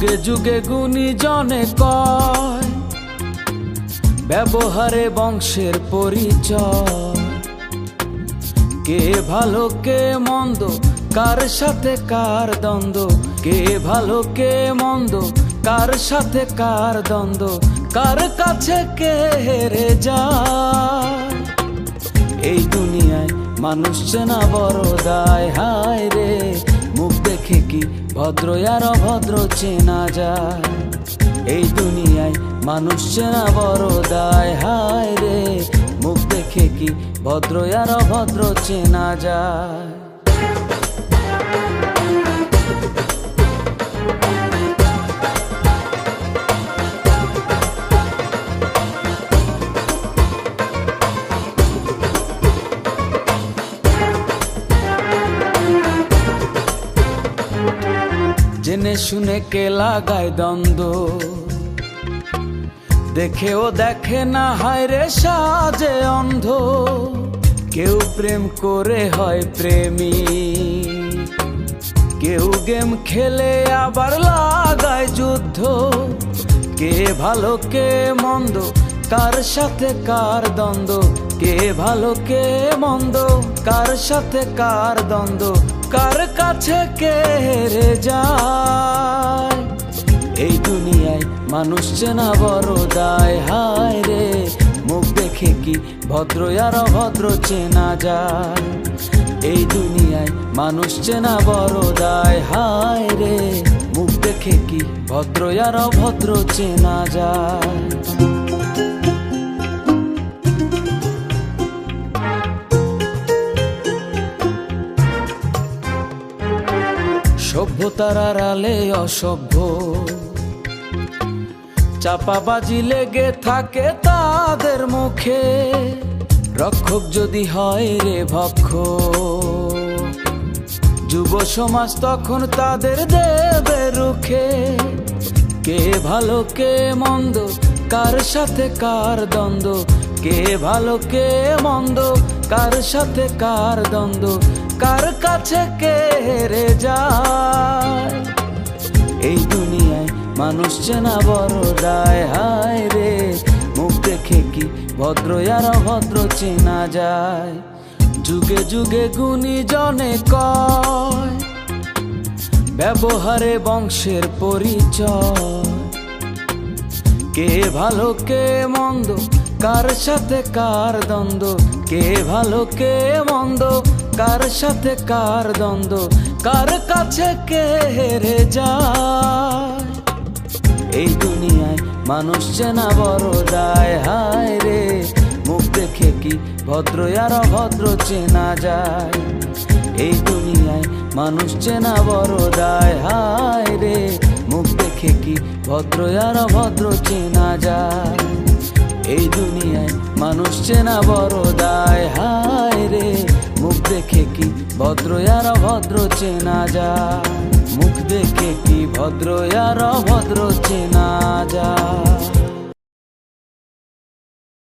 যুগে যুগে গুণীজনে কয়, ব্যবহারে বংশের পরিচয়। কে ভালো কে মন্দ, কার সাথে কার দ্বন্দ্ব, কে ভালো কে মন্দ, কার সাথে কার দ্বন্দ্ব, কার কাছে কে হেরে যায়। এই দুনিয়ায় মানুষ চেনা বড় দায়, হায় রে মুখ দেখে কি ভদ্র আর অভদ্র চেনা যায়। এই দুনিয়ায় মানুষ চেনা বড় দায়, হায় রে মুখ দেখে কি ভদ্র আর অভদ্র চেনা যায়। জেনে শুনে কে লাগায় দ্বন্দ্ব, দেখেও দেখে না হায় রে সাজে অন্ধ। কেউ প্রেম করে হয় প্রেমী, কেউ গেম খেলে আবার লাগায় যুদ্ধ। কে ভালো কে মন্দ, কার সাথে কার দ্বন্দ্ব, কে ভালো কে মন্দ, কার সাথে কার দ্বন্দ্ব, কার কাছে কে হেরে যায়। এই দুনিয়ায় মানুষ চেনা বড় দায়, হায় রে মুখ দেখে কি ভদ্র আর অভদ্র চেনা যায়। এই দুনিয়ায় মানুষ চেনা বড় দায়, হায় রে মুখ দেখে কি ভদ্র আর অভদ্র চেনা যায়। সভ্যতার আড়ালে অসভ্য, চাপাবাজি লেগে থাকে তাদের মুখে। রক্ষক যদি হয় রে ভক্ষ, যুব সমাজ তখন তাদের দেবে রুখে। কে ভালো কে মন্দ, কার সাথে কার দ্বন্দ্ব, কে ভালো কে মন্দ, কার সাথে কার দ্বন্দ্ব, কার কাছে কে হেরে যায়। এই দুনিয়ায় মানুষ চেনা বড় দায়, হায় রে মুখ দেখে কি ভদ্র আর অভদ্র চেনা যায়। যুগে যুগে গুণীজনে কয়, ব্যবহারে বংশের পরিচয়। কে ভালো কে মন্দ, কার সাথে কার দ্বন্দ্ব, কে ভালো কে মন্দ, কার সাথে কার দ্বন্দ্ব, কার কাছে কে হেরে যায়। এই দুনিয়ায় মানুষ চেনা বড় দায়, হায় রে মুখ দেখে কি ভদ্র আর অভদ্র চেনা যায়। এই দুনিয়ায় মানুষ চেনা বড় দায়, হায় রে মুখ দেখে কি ভদ্র আর অভদ্র চেনা যায়। এই দুনিয়ায় মানুষ চেনা বড় দায়, হায় রে মুখ দেখে কি ভদ্র আর অভদ্র চেনা যায়। মুখ দেখে কি ভদ্র আর অভদ্র চেনা যায়।